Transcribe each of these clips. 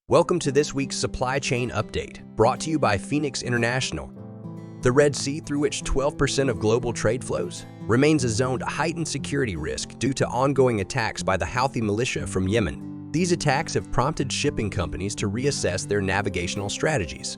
Welcome to this week's Supply Chain Update, brought to you by Phoenix International. The Red Sea, through which 12% of global trade flows, remains a zone of heightened security risk due to ongoing attacks by the Houthi militia from Yemen. These attacks have prompted shipping companies to reassess their navigational strategies.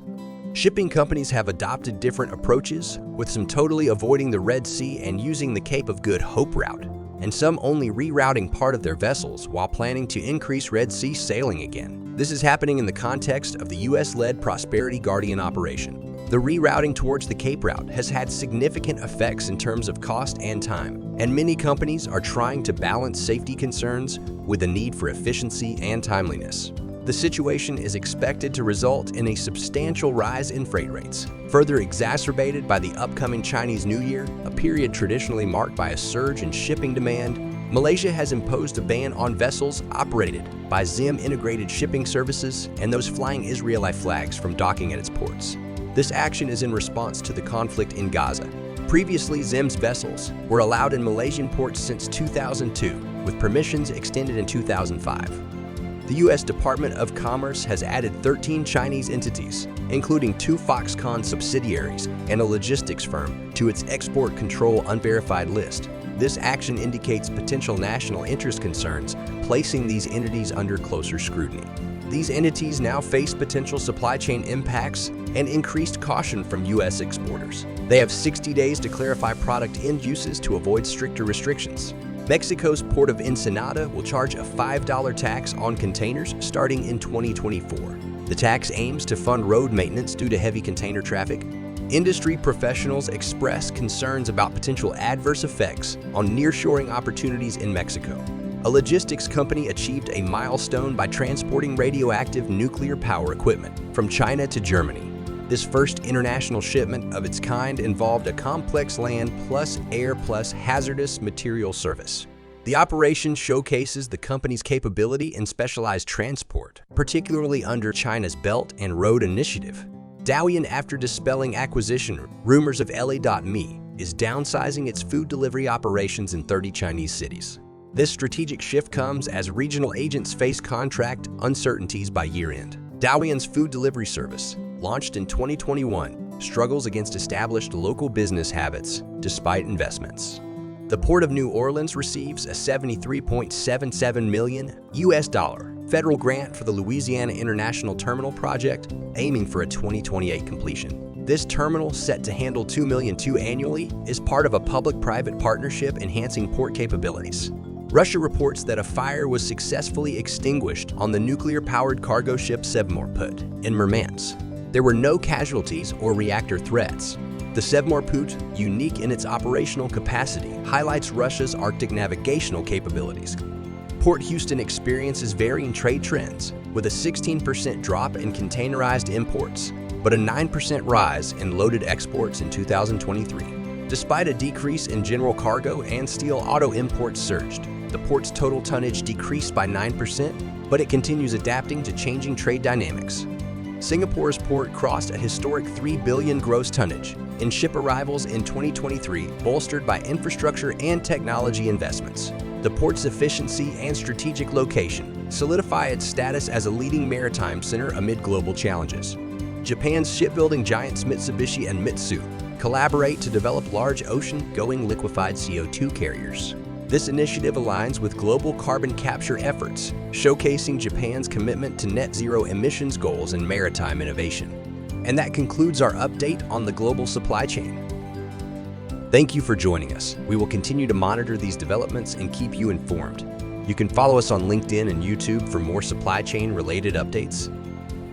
Shipping companies have adopted different approaches, with some totally avoiding the Red Sea and using the Cape of Good Hope route, and some only rerouting part of their vessels while planning to increase Red Sea sailing again. This is happening in the context of the U.S.-led Prosperity Guardian operation. The rerouting towards the Cape route has had significant effects in terms of cost and time, and many companies are trying to balance safety concerns with the need for efficiency and timeliness. The situation is expected to result in a substantial rise in freight rates, further exacerbated by the upcoming Chinese New Year, a period traditionally marked by a surge in shipping demand. Malaysia has imposed a ban on vessels operated by Zim Integrated Shipping Services and those flying Israeli flags from docking at its ports. This action is in response to the conflict in Gaza. Previously, Zim's vessels were allowed in Malaysian ports since 2002, with permissions extended in 2005. The U.S. Department of Commerce has added 13 Chinese entities, including 2 Foxconn subsidiaries and a logistics firm, to its export control unverified list. This action indicates potential national interest concerns, placing these entities under closer scrutiny. These entities now face potential supply chain impacts and increased caution from U.S. exporters. They have 60 days to clarify product end uses to avoid stricter restrictions. Mexico's Port of Ensenada will charge a $5 tax on containers starting in 2024. The tax aims to fund road maintenance due to heavy container traffic. Industry professionals express concerns about potential adverse effects on nearshoring opportunities in Mexico. A logistics company achieved a milestone by transporting radioactive nuclear power equipment from China to Germany. This first international shipment of its kind involved a complex land plus air plus hazardous material service. The operation showcases the company's capability in specialized transport, particularly under China's Belt and Road Initiative. Dalian, after dispelling acquisition rumors of LA.me, is downsizing its food delivery operations in 30 Chinese cities. This strategic shift comes as regional agents face contract uncertainties by year-end. Dalian's food delivery service, launched in 2021, struggles against established local business habits despite investments. The Port of New Orleans receives a $73.77 million federal grant for the Louisiana International Terminal project, aiming for a 2028 completion. This terminal, set to handle $2.2 million annually, is part of a public-private partnership enhancing port capabilities. Russia reports that a fire was successfully extinguished on the nuclear-powered cargo ship Sevmorput in Murmansk. There were no casualties or reactor threats. The Sevmorput, unique in its operational capacity, highlights Russia's Arctic navigational capabilities. Port Houston experiences varying trade trends, with a 16% drop in containerized imports, but a 9% rise in loaded exports in 2023. Despite a decrease in general cargo and steel auto imports surged, the port's total tonnage decreased by 9%, but it continues adapting to changing trade dynamics. Singapore's port crossed a historic 3 billion gross tonnage in ship arrivals in 2023, bolstered by infrastructure and technology investments. The port's efficiency and strategic location solidify its status as a leading maritime center amid global challenges. Japan's shipbuilding giants Mitsubishi and Mitsui collaborate to develop large ocean-going liquefied CO2 carriers. This initiative aligns with global carbon capture efforts, showcasing Japan's commitment to net zero emissions goals and maritime innovation. And that concludes our update on the global supply chain. Thank you for joining us. We will continue to monitor these developments and keep you informed. You can follow us on LinkedIn and YouTube for more supply chain related updates.